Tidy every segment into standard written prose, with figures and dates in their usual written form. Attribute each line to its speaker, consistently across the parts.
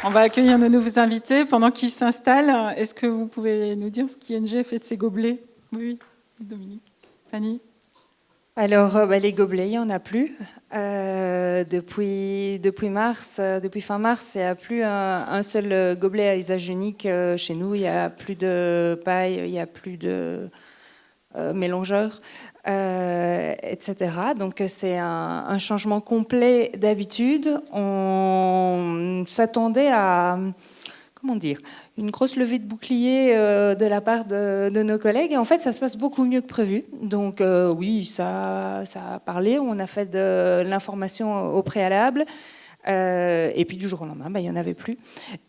Speaker 1: On va accueillir nos nouveaux invités. Pendant qu'ils s'installent, est-ce que vous pouvez nous dire ce qu'ING fait de ces gobelets? Oui, Dominique. Fanny?
Speaker 2: Alors, les gobelets, il n'y en a plus. Depuis fin mars, il n'y a plus un seul gobelet à usage unique chez nous. Il n'y a plus de paille, il n'y a plus de mélangeurs, etc. Donc, c'est un changement complet d'habitude. On s'attendait à... Comment dire, une grosse levée de bouclier de la part de nos collègues. Et en fait, ça se passe beaucoup mieux que prévu. Donc oui, ça a parlé. On a fait de l'information au préalable. Et puis du jour au lendemain, il n'y en avait plus.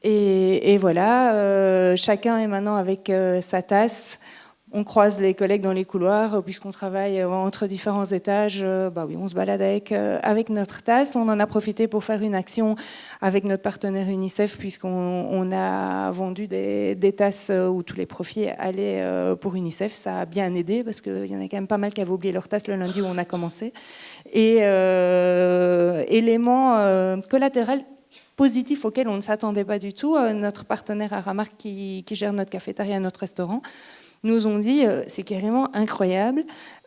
Speaker 2: Et voilà, chacun est maintenant avec sa tasse. On croise les collègues dans les couloirs, puisqu'on travaille entre différents étages. Oui, on se balade avec notre tasse. On en a profité pour faire une action avec notre partenaire UNICEF, puisqu'on a vendu des tasses où tous les profits allaient pour UNICEF. Ça a bien aidé, parce qu'il y en a quand même pas mal qui avaient oublié leur tasse le lundi où on a commencé. Et élément collatéral positif auquel on ne s'attendait pas du tout, notre partenaire Aramark qui gère notre cafétéria et notre restaurant, nous ont dit c'est carrément incroyable.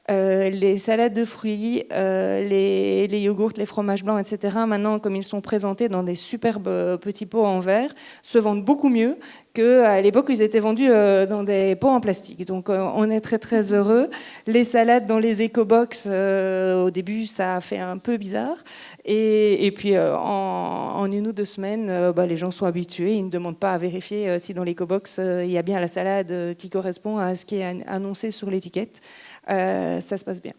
Speaker 2: Les salades de fruits, les yogourts, les fromages blancs, etc., maintenant, comme ils sont présentés dans des superbes petits pots en verre, se vendent beaucoup mieux qu'à l'époque où ils étaient vendus dans des pots en plastique. Donc, on est très, très heureux. Les salades dans les éco-box, au début, ça a fait un peu bizarre. Et puis, en 1 ou 2 semaines, les gens sont habitués. Ils ne demandent pas à vérifier si dans l'éco-box, il y a bien la salade qui correspond à ce qui est annoncé sur l'étiquette. Ça se passe bien.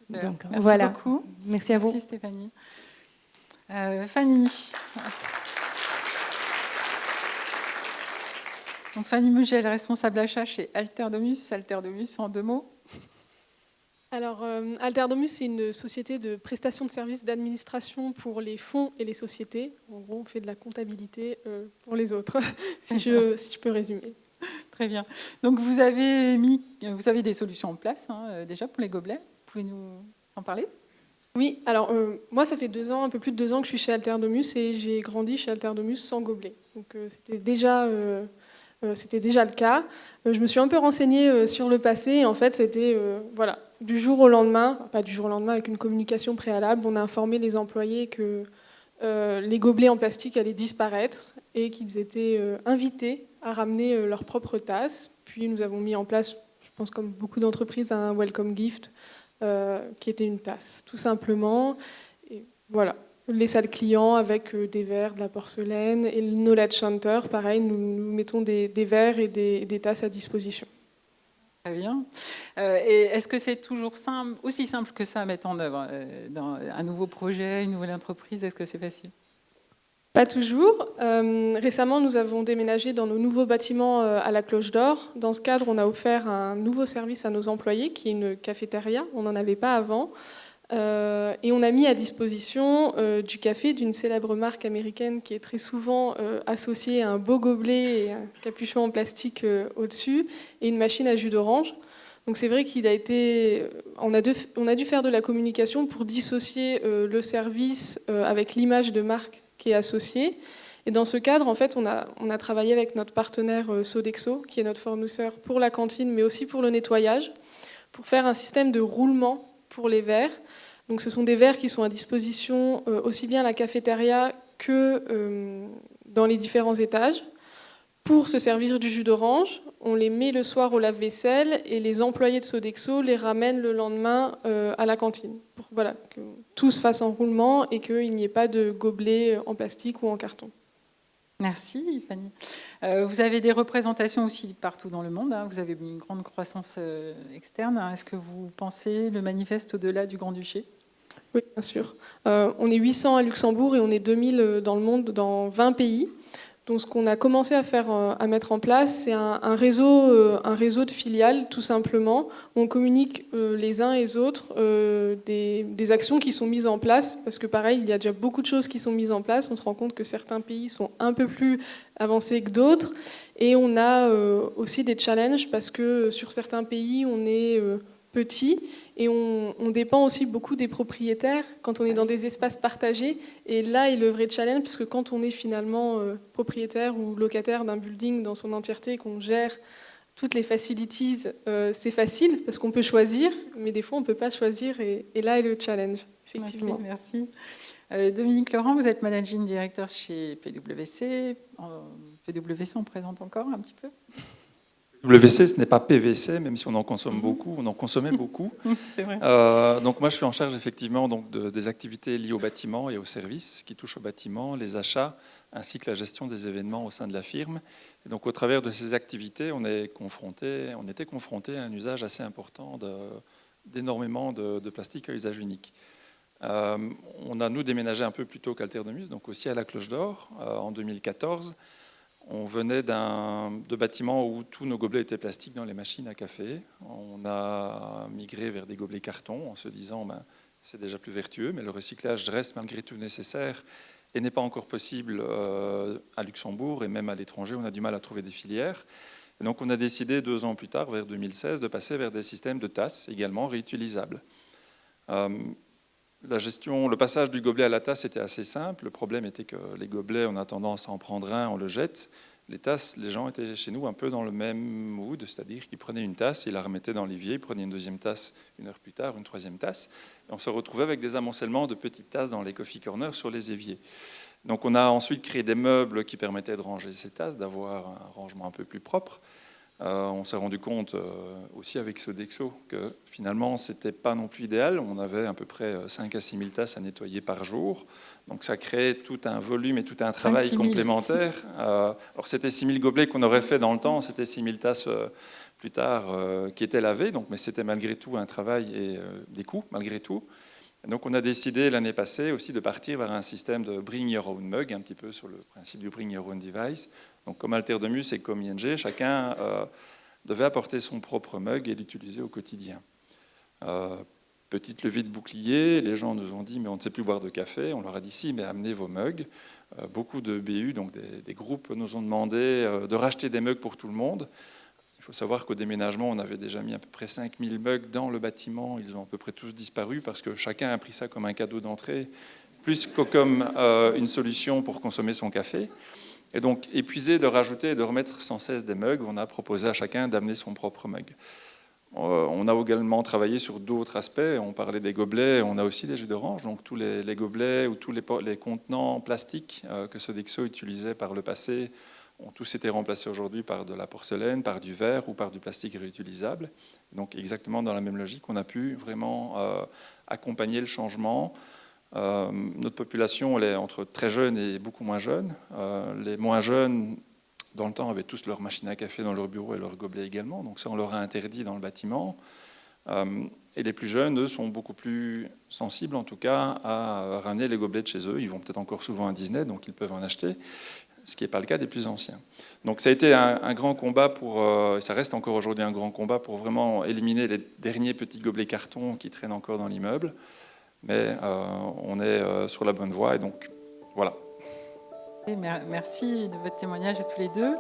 Speaker 1: Donc, merci beaucoup.
Speaker 2: Merci à vous.
Speaker 1: Merci Stéphanie. Fanny. Donc, Fanny Mugel, responsable achat chez Alterdomus. Alterdomus, en 2 mots.
Speaker 3: Alors, Alterdomus, c'est une société de prestation de services d'administration pour les fonds et les sociétés. En gros, on fait de la comptabilité pour les autres, si je peux résumer.
Speaker 1: Très bien. Donc, vous avez des solutions en place déjà pour les gobelets. Vous pouvez nous en parler?
Speaker 3: Oui, alors moi, ça fait 2 ans, un peu plus de 2 ans que je suis chez Alterdomus et j'ai grandi chez Alterdomus sans gobelet. Donc, c'était déjà le cas. Je me suis un peu renseignée sur le passé. Et en fait, c'était du jour au lendemain, pas du jour au lendemain, avec une communication préalable, on a informé les employés que les gobelets en plastique allaient disparaître et qu'ils étaient invités à ramener leur propre tasse. Puis nous avons mis en place, je pense comme beaucoup d'entreprises, un welcome gift qui était une tasse, tout simplement. Et voilà. Les salles clients avec des verres, de la porcelaine. Et le Knowledge Center, pareil, nous mettons des verres et des tasses à disposition.
Speaker 1: Très bien. Et est-ce que c'est toujours aussi simple que ça à mettre en œuvre dans un nouveau projet, une nouvelle entreprise? Est-ce que c'est facile?
Speaker 3: Pas toujours. Récemment, nous avons déménagé dans nos nouveaux bâtiments à la Cloche d'Or. Dans ce cadre, on a offert un nouveau service à nos employés, qui est une cafétéria. On n'en avait pas avant. Et on a mis à disposition du café d'une célèbre marque américaine qui est très souvent associée à un beau gobelet et un capuchon en plastique au-dessus et une machine à jus d'orange. Donc c'est vrai on a dû faire de la communication pour dissocier le service avec l'image de marque qui est associée. Et dans ce cadre, en fait, on a travaillé avec notre partenaire Sodexo, qui est notre fournisseur pour la cantine, mais aussi pour le nettoyage, pour faire un système de roulement pour les verres. Donc ce sont des verres qui sont à disposition aussi bien à la cafétéria que dans les différents étages. Pour se servir du jus d'orange, on les met le soir au lave-vaisselle et les employés de Sodexo les ramènent le lendemain à la cantine. Pour que tout se fasse en roulement et qu'il n'y ait pas de gobelets en plastique ou en carton.
Speaker 1: Merci Fanny. Vous avez des représentations aussi partout dans le monde. Vous avez une grande croissance externe. Est-ce que vous pensez le manifeste au-delà du Grand-Duché?
Speaker 3: Oui, bien sûr. On est 800 à Luxembourg et on est 2000 dans le monde, dans 20 pays. Donc ce qu'on a commencé à mettre en place, c'est un réseau de filiales, tout simplement. On communique les uns et les autres des actions qui sont mises en place, parce que pareil, il y a déjà beaucoup de choses qui sont mises en place. On se rend compte que certains pays sont un peu plus avancés que d'autres. Et on a aussi des challenges, parce que sur certains pays, on est petit. Et on dépend aussi beaucoup des propriétaires quand on est dans des espaces partagés. Et là est le vrai challenge, parce que quand on est finalement propriétaire ou locataire d'un building dans son entièreté et qu'on gère toutes les facilities, c'est facile parce qu'on peut choisir, mais des fois on ne peut pas choisir. Et là est le challenge, effectivement.
Speaker 1: Okay, merci. Dominique Laurent, vous êtes Managing Director chez PwC. PwC, on présente encore un petit peu?
Speaker 4: PwC, ce n'est pas PVC, même si on en consomme beaucoup, on en consommait beaucoup.
Speaker 1: C'est vrai.
Speaker 4: Donc moi, je suis en charge effectivement donc, des activités liées au bâtiment et aux services qui touchent au bâtiment, les achats, ainsi que la gestion des événements au sein de la firme. Et donc au travers de ces activités, on était confronté à un usage assez important d'énormément de plastique à usage unique. On a, nous, déménagé un peu plus tôt qu'Alter de Muse, donc aussi à la Cloche d'Or, en 2014. On venait de bâtiments où tous nos gobelets étaient plastiques dans les machines à café. On a migré vers des gobelets carton en se disant c'est déjà plus vertueux, mais le recyclage reste malgré tout nécessaire et n'est pas encore possible à Luxembourg et même à l'étranger. On a du mal à trouver des filières. Et donc on a décidé 2 ans plus tard, vers 2016, de passer vers des systèmes de tasses également réutilisables. Le passage du gobelet à la tasse était assez simple. Le problème était que les gobelets, on a tendance à en prendre un, on le jette. Les tasses, les gens étaient chez nous un peu dans le même mood, c'est-à-dire qu'ils prenaient une tasse, ils la remettaient dans l'évier, ils prenaient une deuxième tasse 1 heure plus tard, une troisième tasse. Et on se retrouvait avec des amoncellements de petites tasses dans les coffee corners sur les éviers. Donc on a ensuite créé des meubles qui permettaient de ranger ces tasses, d'avoir un rangement un peu plus propre. On s'est rendu compte aussi avec Sodexo que finalement c'était pas non plus idéal. On avait à peu près 5 à 6 000 tasses à nettoyer par jour. Donc ça créait tout un volume et tout un travail complémentaire. Alors c'était 6 000 gobelets qu'on aurait fait dans le temps, c'était 6 000 tasses plus tard qui étaient lavées. Donc, mais c'était malgré tout un travail et des coûts malgré tout. Et donc on a décidé l'année passée aussi de partir vers un système de bring your own mug, un petit peu sur le principe du bring your own device. Donc comme Alter de Muse et comme ING, chacun devait apporter son propre mug et l'utiliser au quotidien. Petite levée de bouclier, les gens nous ont dit mais on ne sait plus boire de café. On leur a dit si, mais amenez vos mugs. Beaucoup de BU, donc des groupes, nous ont demandé de racheter des mugs pour tout le monde. Il faut savoir qu'au déménagement, on avait déjà mis à peu près 5000 mugs dans le bâtiment. Ils ont à peu près tous disparu parce que chacun a pris ça comme un cadeau d'entrée, plus que comme une solution pour consommer son café. Et donc, épuisé de rajouter et de remettre sans cesse des mugs, on a proposé à chacun d'amener son propre mug. On a également travaillé sur d'autres aspects. On parlait des gobelets, on a aussi des jus d'orange. Donc tous les gobelets ou tous les contenants plastiques que Sodexo utilisait par le passé ont tous été remplacés aujourd'hui par de la porcelaine, par du verre ou par du plastique réutilisable. Donc exactement dans la même logique, on a pu vraiment accompagner le changement. Notre population, elle est entre très jeune et beaucoup moins jeune. Les moins jeunes, dans le temps, avaient tous leur machine à café dans leur bureau et leur gobelet également. Donc ça, on leur a interdit dans le bâtiment. Et les plus jeunes, eux, sont beaucoup plus sensibles, en tout cas, à ramener les gobelets de chez eux. Ils vont peut-être encore souvent à Disney, donc ils peuvent en acheter, ce qui n'est pas le cas des plus anciens. Donc ça a été un grand combat ça reste encore aujourd'hui un grand combat pour vraiment éliminer les derniers petits gobelets carton qui traînent encore dans l'immeuble. Mais on est sur la bonne voie et donc voilà.
Speaker 1: Merci de votre témoignage à tous les deux.